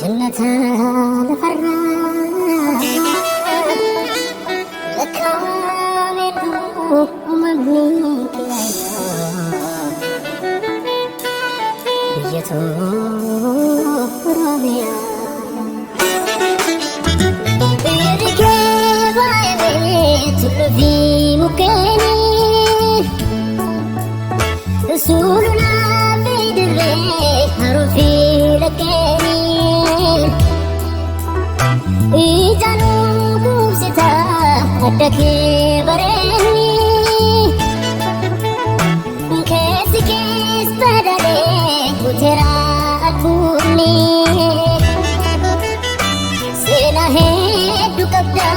جنة لفرا لكامل ومبني بيته رابيا يركب عيني في مكاني رسولنا بيد الريح رفي لكاني إيجانو كوستا أدكي بريني كيس كيس بدلي وترى أكوني سيناهي دكبدا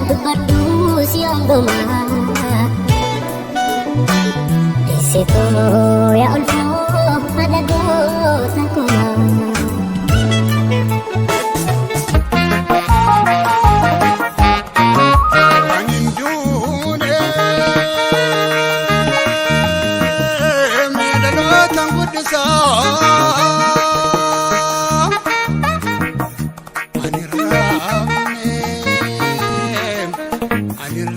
دبردو سيانغما Disitu ya Allah ada dosaku Angin dune Medalatang kudisa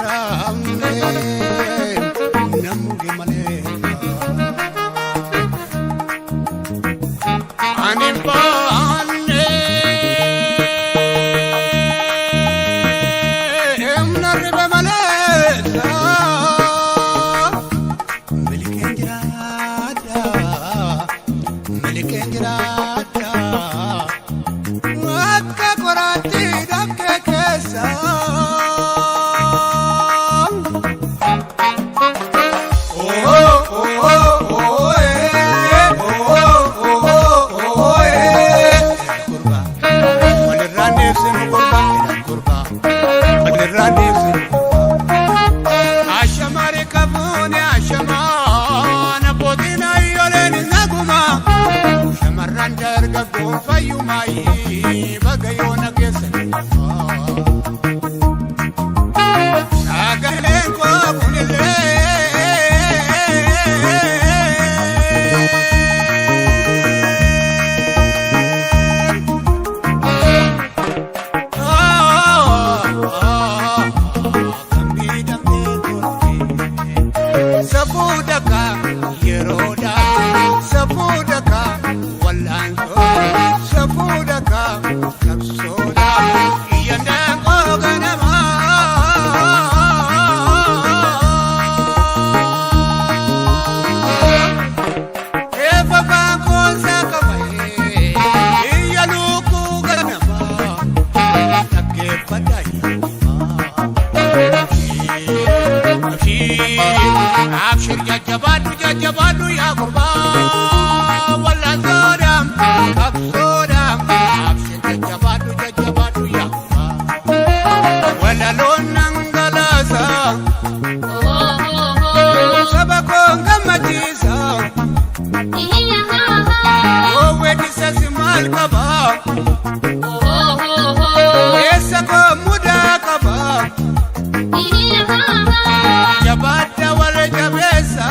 Anirame Namuge maleka Animbane Emnaribe maleka Melikengrada Wakka korati dakke kesa Ashamare kabune ashamana podina yoleni naguma Shamarran darga gofayumai bagayona kesani Sagalen ko kunile Sabudaka yeroda sabudaka wallanzo sabudaka kapsoda yanda koganama eva bango sakabai yaluku ganama takke padaya أبشر ججبادو يا غربا ولا زورم أبصورم أبشر ججبادو يا غربا ولا لون نغلاسا سبكون كمتيسا وودي سسمال كبا يسكو مدا كبا Jabata wale jabesa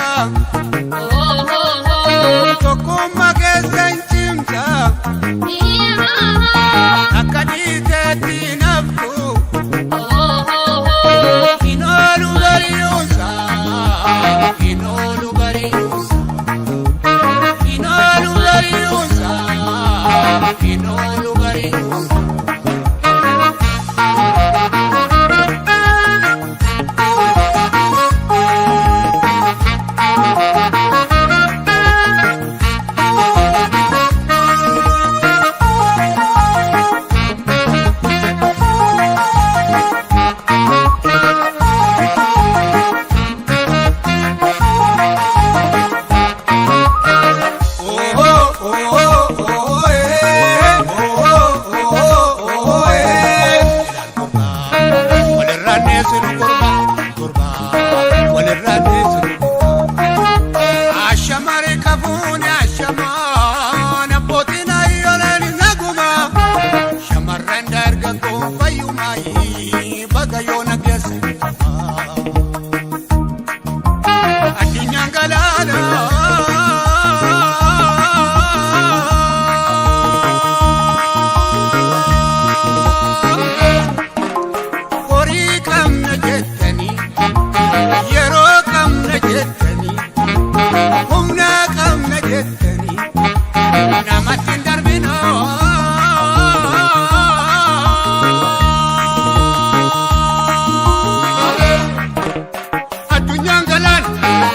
addunyaan galaana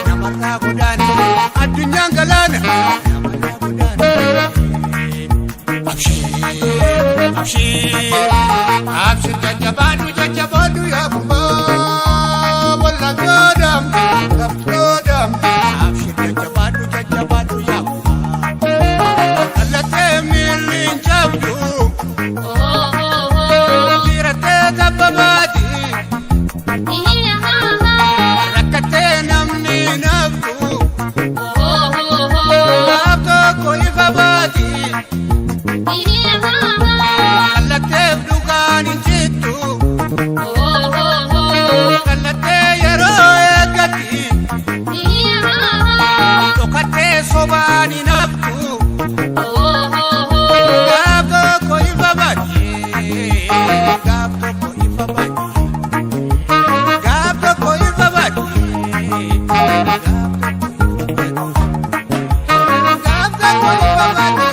namarraa godaane addunyaan galaana namarraa godaane abshir jajjabaadhu yaa gurbaa walla godam abshir jajjabaadhu yaa gurbaa kallatee miilliin cabdu dhiiratee tabbabaati rakkatee namni naftu gaaf tokko ifa baati kallatteef dhugaan hin jittu kallatee yeroo eeggatti dhokattee sobaan hin haftu gaaf tokko ifa baati gaaf tokko ifa baati gaaf tokko ifa baati gaaf tokko ifa baati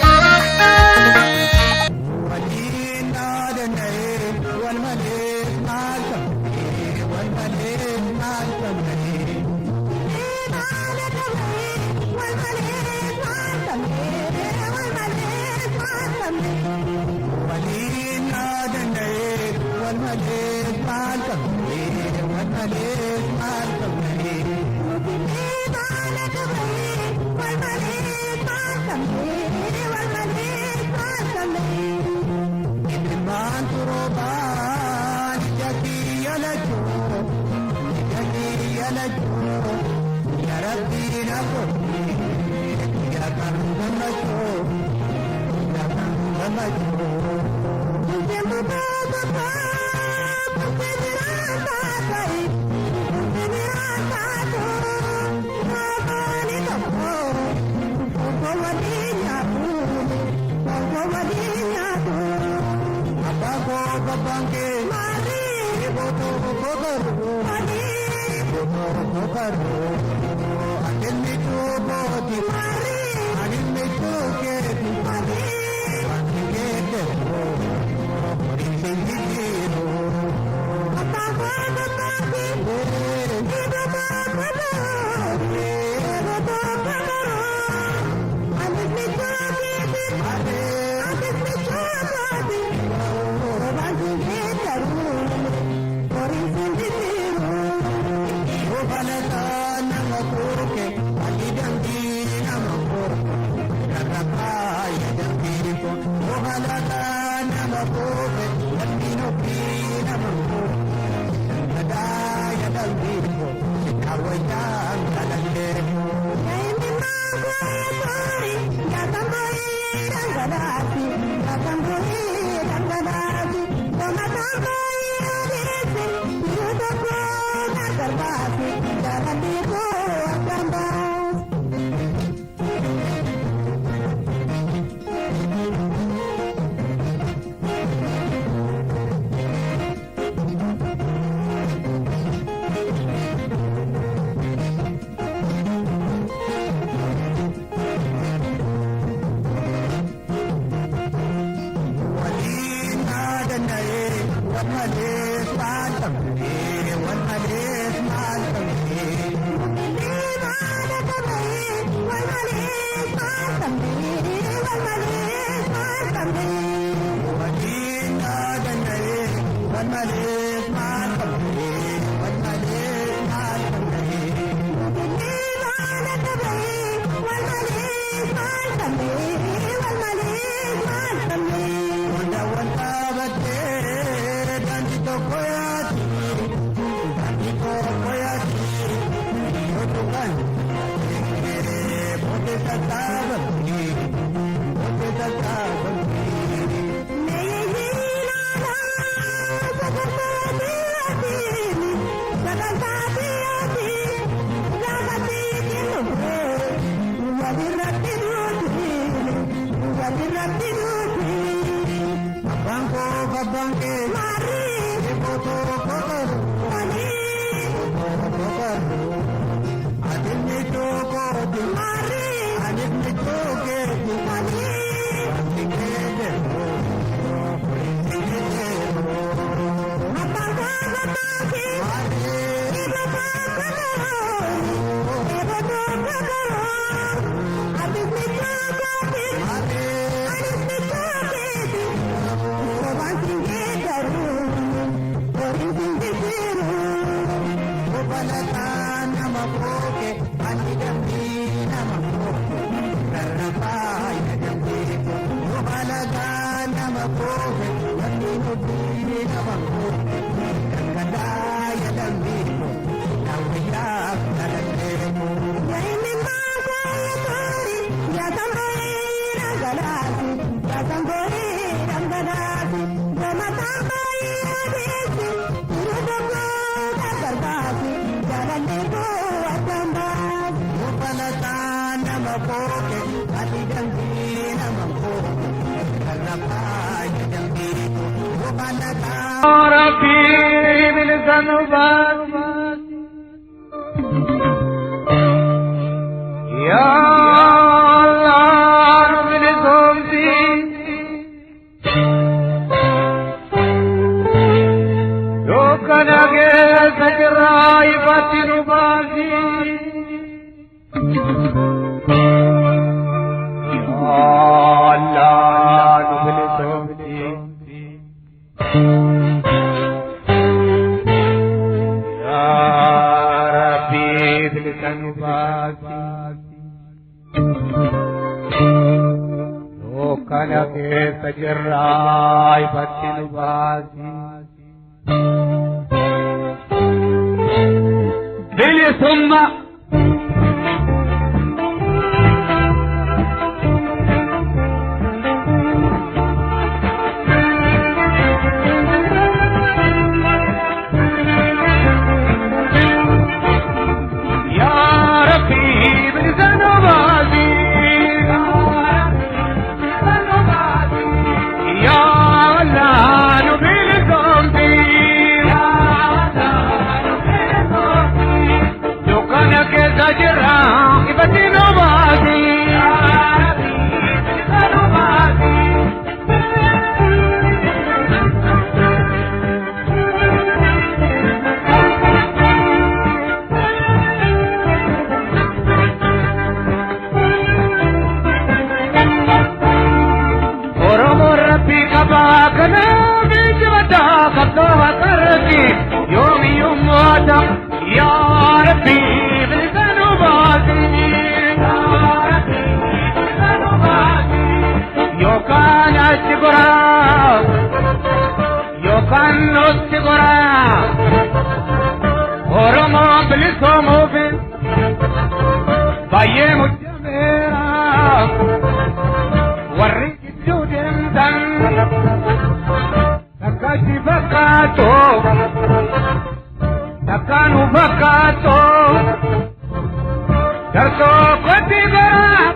ربي من الذنوبات يا الله من ذنبي لو كان جيت جراي باطن بازي يا الله من ذنبي Kana ke sajirai batin basi dili summa ya rabbi bil zanubati يوم يوم وادم يا ربي بالذنوباتي يا ربي بالذنوباتي يو كان الصغرى يو كان الصغرى ورمى بالصموف بايه مجمع وريك الجود امتن تكاشي بكاتو تكانو بكاتو درسو قدي برا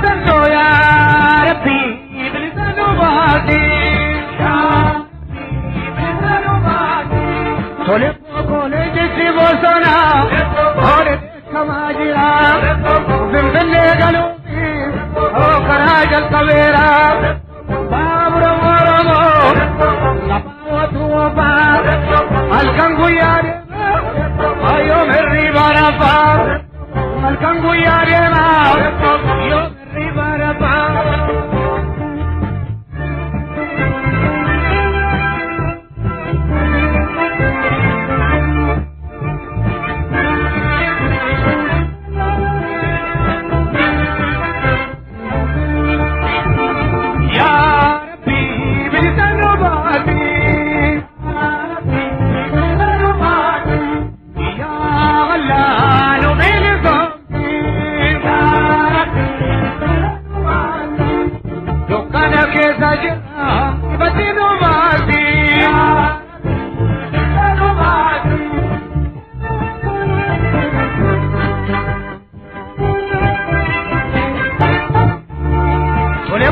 درسو يا ربي بلسانو باتي يا ربي بلسانو باتي سولي بوكولي جسي بوسونا اولي كماجرا زمزلي قلوبي او كراج الكبيرا بابرو ورمو لباوتو الكنغو ياري ايو مري بارفا الكنغو ياري ايو مري بارفا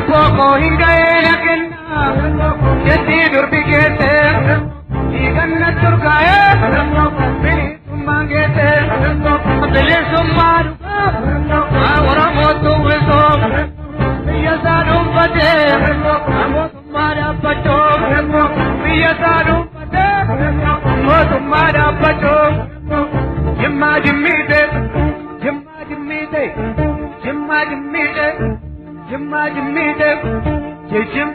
poco hingaena kenna jeti durbi kete iganna turkaye bili sumangete bili sumaru awara motu wiso yasanum pate amo sumara pato yasanum pate amo sumara pato jimma jimmite jimma jimmite jimma jimmite Jimma jimmite jim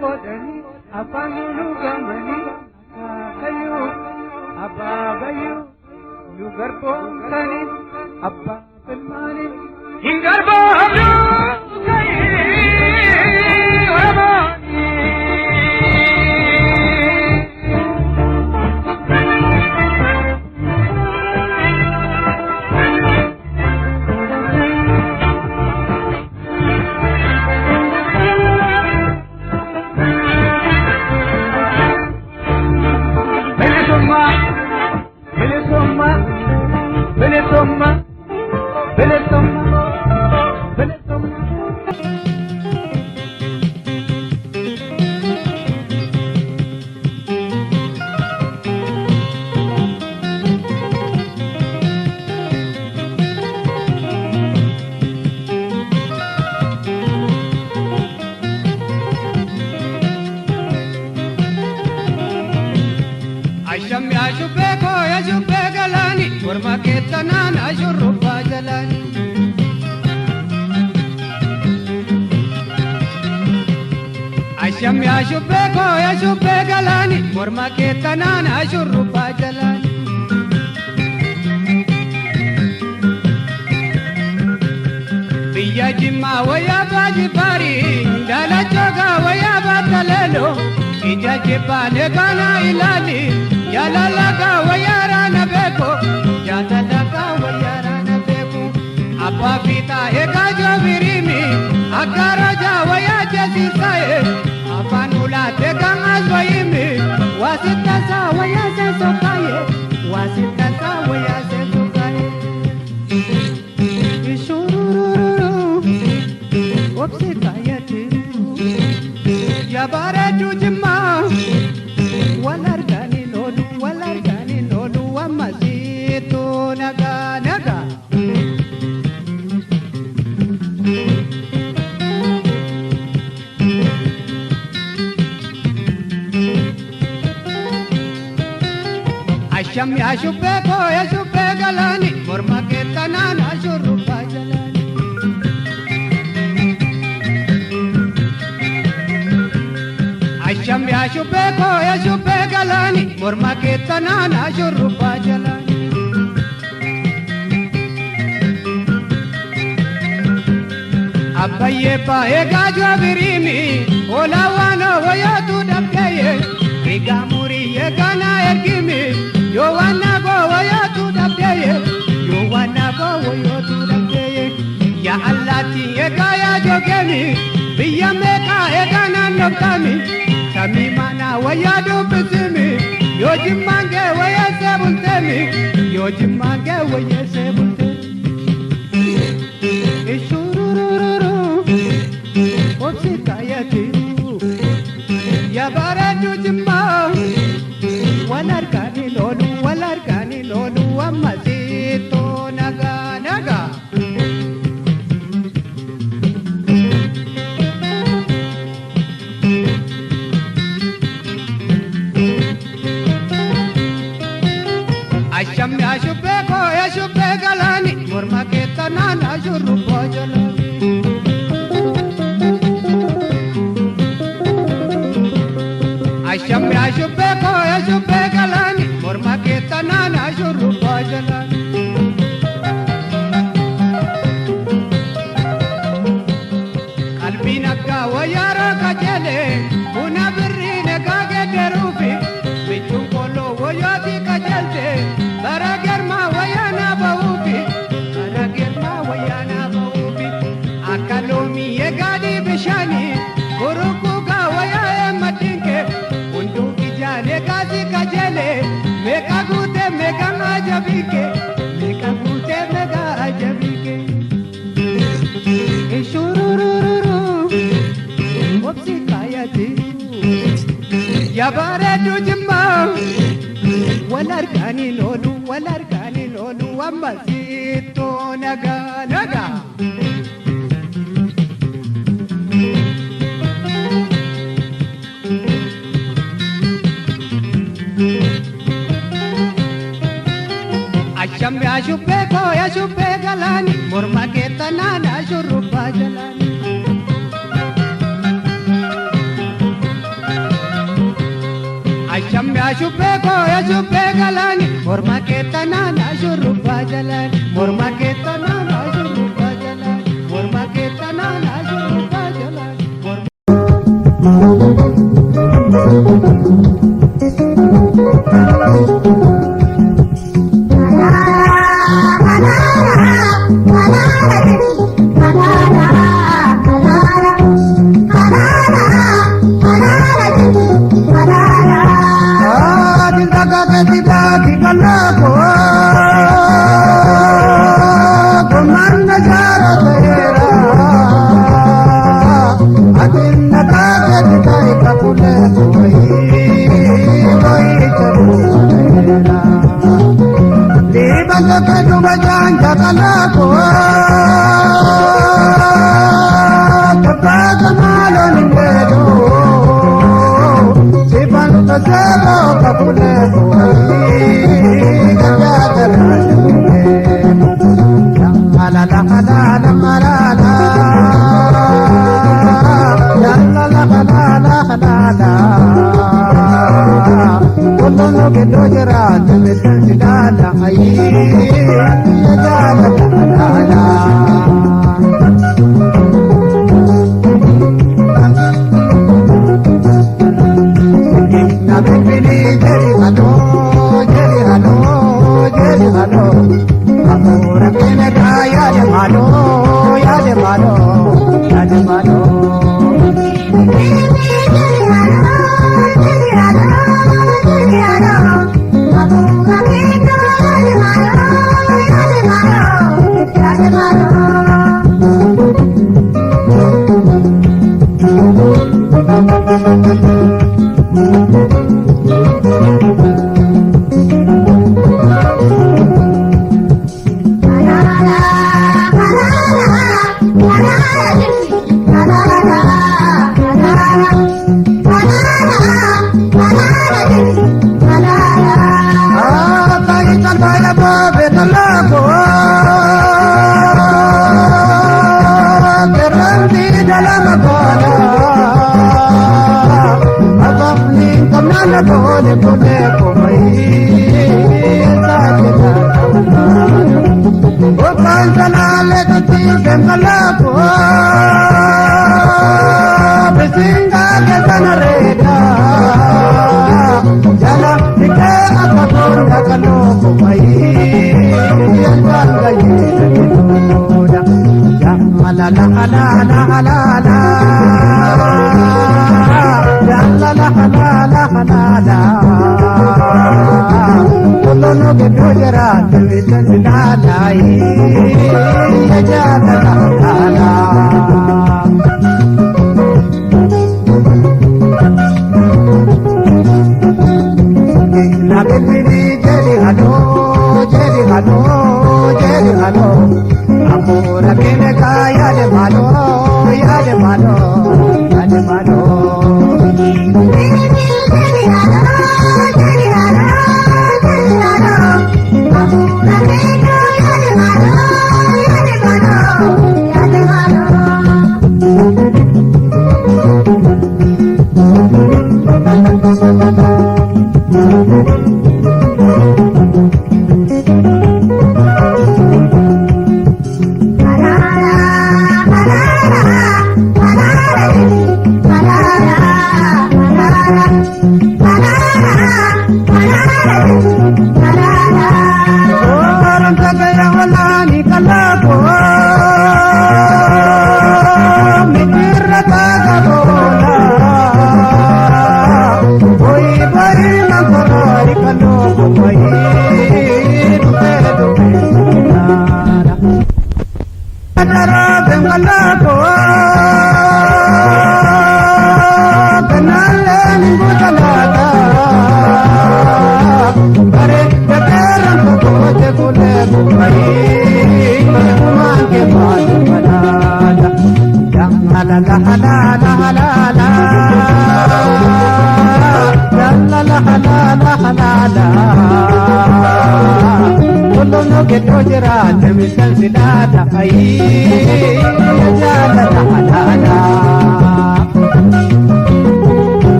modani apanu gamani kayu ababayu lugar po kani أبا في المالي ينقلب أبلو عشم يا شبيكو يا شبيك لاني ورما كيتنا نشر باجلاني عشم يا شبيكو يا شبيك لاني ورما كيتنا نشر باجلاني بيا جما ويا باجي باري دالا جوغا ويا باتلالو إجا جبالي كانا إلالي يا لالكا ويا رانا بيكو يا لالكا ويا رانا بيكو أبا فيتا إيكا جو بريمي أكا رجا ويا جسي سايه أبا نولا تيكا غزويمي واسطة سا ويا سيسو كايه واسطة سا ويا سيسو كايه إشورورورو وبسي كايه تيرو يا بارجو جما والارغاني لولو ومزيتو نغا نغا عشم يا شبيكو يا شبيك لاني مرما كيتنا نشر باجلاني عشم يا شبيكو يا شبيك لاني مرما كيتنا نشر باجلاني أباية باية غاجو بريمي ولا وانا ويا تو دبكيه ريغا موري يغانا يركيمي يو وانا بو ويا تو دبكيه يو وانا بو ويا تو دبكيه يا الله تي يغايا جوكيمي بيا ميكا يغانا نبتامي سامي مانا ويا دو بسمي يو جمانجي ويا سيبولتمي يو جمانجي ويا سيبولتمي يا بارجو جما والاركاني لولو ومزيتو نغا نغا عشم يا شبيكو يا شبيك لاني مرما كيتنا نشر باجلاني عشم يا شبيكو يا شبيك لاني مرما كيتنا نشر باجلاني قلبي نكا ويا ركا جلي هنا بري نكا جدروفي بيتو كولو ويا دي كجلتي برا جرما ويا نابوفي برا جرما ويا نابوفي أكلومي يغادي بشاني كروكوكا ويا مدينكي unduki jale kazi kajele meka gute meka ajabike meka gute meka ajabike ishurururu wopsi kayati ya baredu jimma walargani lolu wambasito naga naga عشم يا شبيكو يا شبيك لاني مرما كيتنا نشر باجلاني Asham ya shubbe ko ya shubbe galani morma ke tanana shurubba jalani morma ke tanana shurubba jalani morma ke tanana shurubba jalani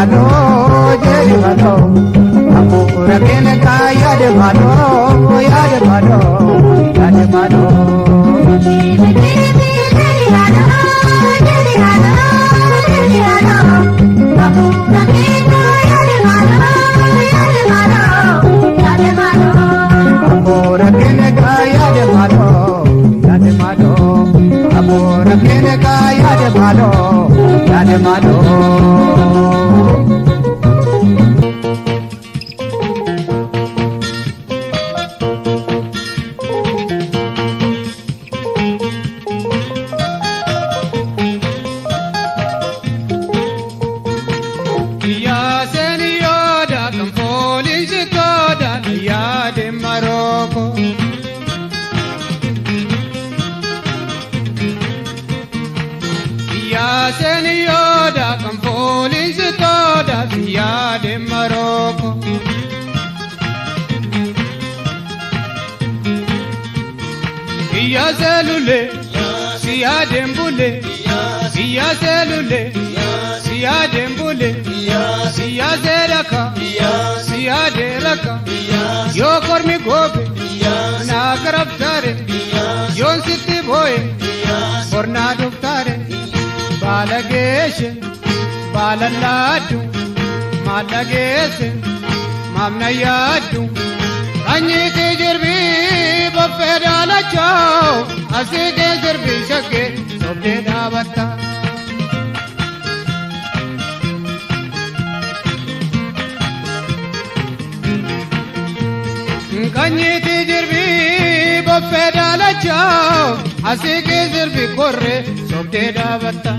malo, jeri malo. Apura kene kaya de malo, ya de malo, ya de malo. Apura kene kaya de malo, ya de malo. Apura kene kaya de malo, ya de malo. Senioda kan police toda via de Morocco. Via cellule, via dembule, via cellule, via dembule, via zeraka, via deraka. Yo kormi gobe, na karaftare, yon sitti boy, borna duftare. Balagese, balaladu, malagese, mamnayadu. Anyi ke jirbi bafedala chao, ase ke jirbi shake, sobde davata. Anyi ke jirbi bafedala chao, ase ke jirbi korre, sobde davata.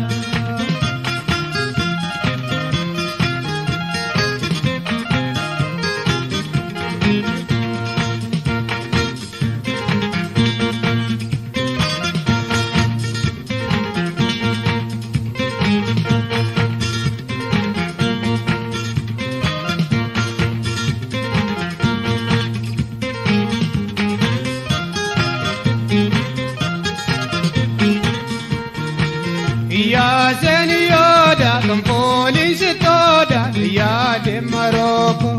Ya senioda kan police toda ya de Morocco.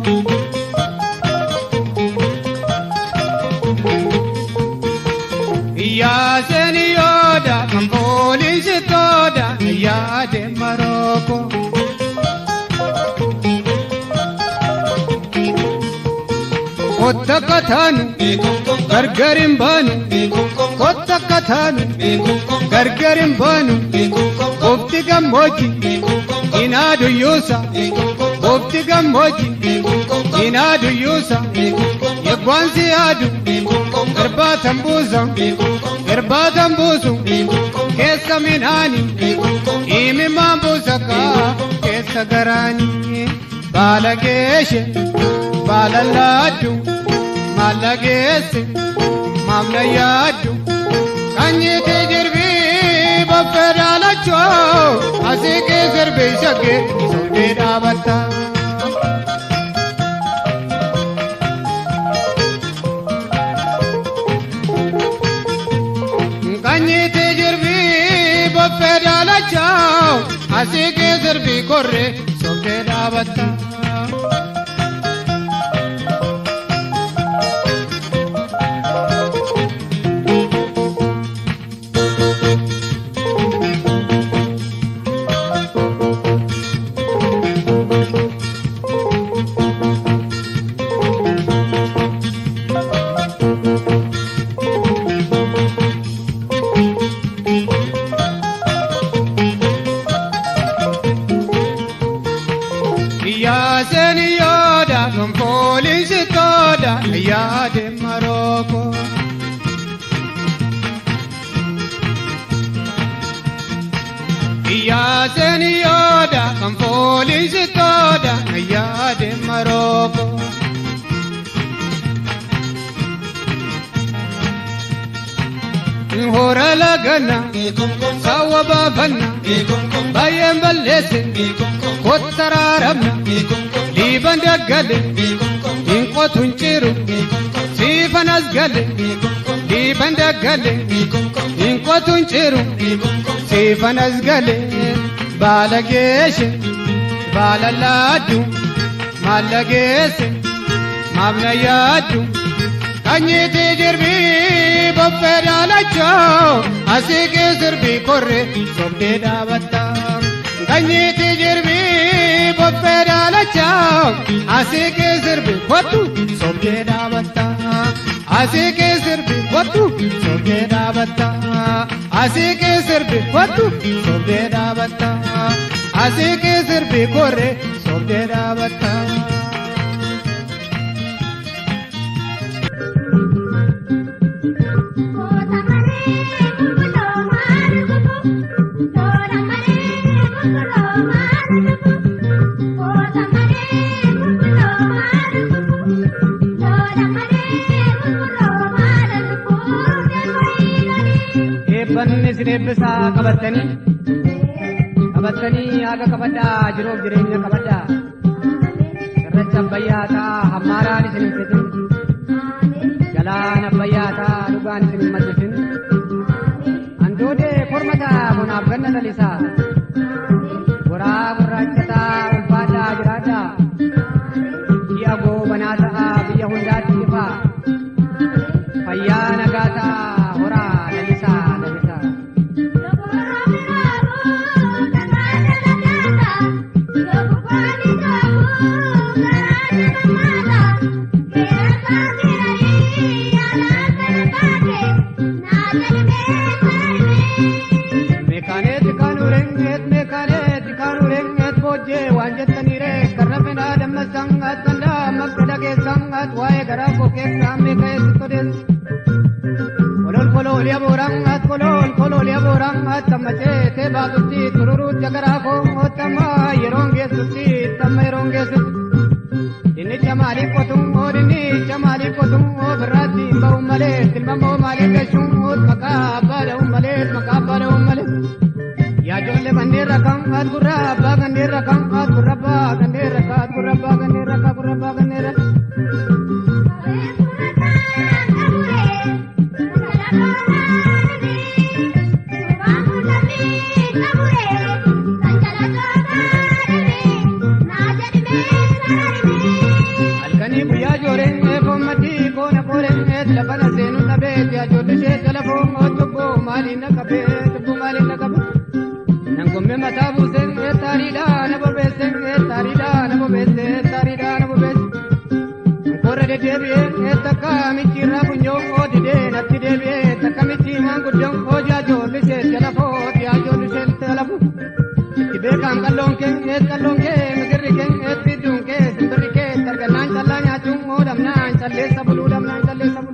Ya senioda kan police toda ya de Morocco. Kotta kathanu gargarim banu, kotta kathanu gargarim banu. Ofti gammoji inadu yusa, ofti gammoji inadu yusa. Yegwansi adu erbatan buzu, kesa minani imi mambusaka kesa garani. Balagese, balaladu, malagese, mamnayadu. Kanyi te jirbi bafedala chao, ase ke jirbi shake, sobde davata. Kanyi te jirbi bafedala chao, ase ke jirbi korre, sobde davata. Ya senioda kan police toda ya de Morocco. Ya senioda kan police toda ya de Morocco. Hora lagana, sawa babana, bayen balese, kottararamna, liban daggale, inqo tunchiru, sifan asgale, liban daggale, inqo tunchiru, sifan asgale, balagese, baalalladdu mallageesse maamna yaaddu kanyite jirbi boffee daalachoo asii kee sirbii korre sobdee dhaabatta kanyite jirbi boffee daalachoo asii kee sirbii kottu sobdee dhaabatta asii kee sirbii kottu sobdee dhaabatta asii kee sirbii kottu sobdee dhaabatta asii kee sirbii korre sobdee dhaabatta. Bisa qabatanii aga qabadhaa jiruuf jireenya qabadhaa irracha abbayyaataa hammaaraan isin hin fitin jalaan abbayyaataa dhugaan isin hin maddisin handoodee kormataa bonaaf ganna lalisaa goraa gurraachataa ulfaadhaa jiraadhaa ji'a goobanaa ta'aa biyya hundaatti ifaa fayyaa nagaa ta'aa horaa lalisaa. Wae gara koke kame kaya sitodes kolol ya borang at kolol ya borang at tamache te baguti tururu jagara ko otama yeronge suti tamerong gesu ini jamali potung o berati bau male tilmamo male kesung ot makabara umale ya jolle bandir rakam at gurra bagandir rakam at gurra bagandir rakat gurra bagandir rakat gurra bagandir Labana senu nabe ya jolle she telefo otbo mali na kabe tbu mali na kabe nangomme matabu sen tarida na bobe sen tarida na bobe sen tarida na bobe korre de debe etaka mi chira bunyo odide na tidebe takami chi mangu jong oja jolle she telefo ya jolle she telefo tibe kam kalonke migri ken etidunke sindrike targanan chalanya chung odam nan challe sabulu dam nan challe sabulu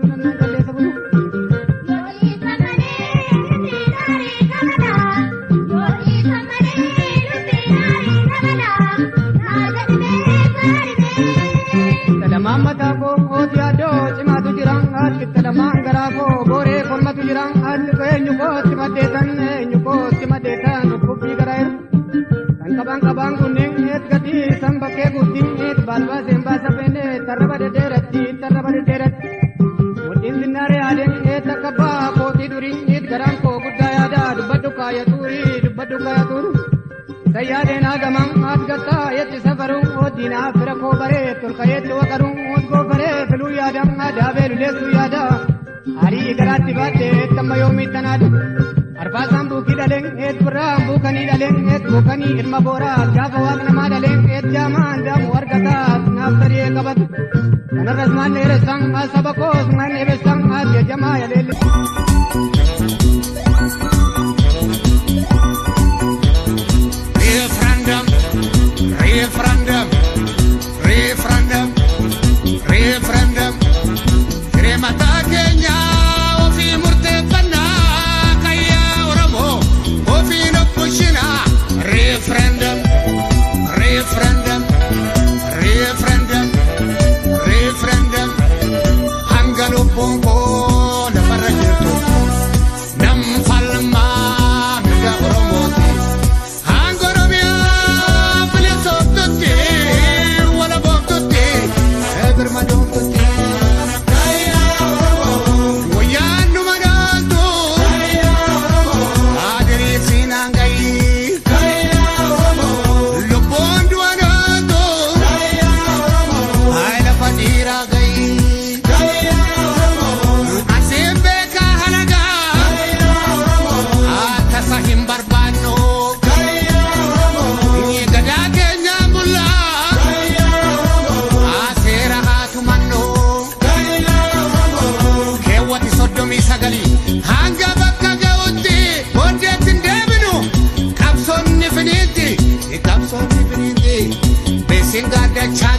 Mamata ko odia do cima tu jirang at kita manggara ko gore kolma tu jirang at ko nyuko cima detan kupi garai kabang kuning et gati sambake guting et balwa semba sapene taraba de derat mudin dinare aden et kabba ko tiduring et garam ko gudaya da dubadu kaya turi Sayade nagamang at gata yat safarung odina firako bare turkayet wakarung odgo bare felu yadam adabe lulesu yada hari garati bate tamayomi tanad arba sambu kidaleng et pram bukani daleng et bukani ilma bora jaga wagna madaleng et jaman dam wargata naftari kabat kanarasman nere sang asabako man ebe sang at jamaya lele referendum Kremata Kenya ofi murtefana kaya oramo ofi no pushina referendum hangalo pongo na parajeto nam falma mega oromoti hangoromia fili sototi dachaan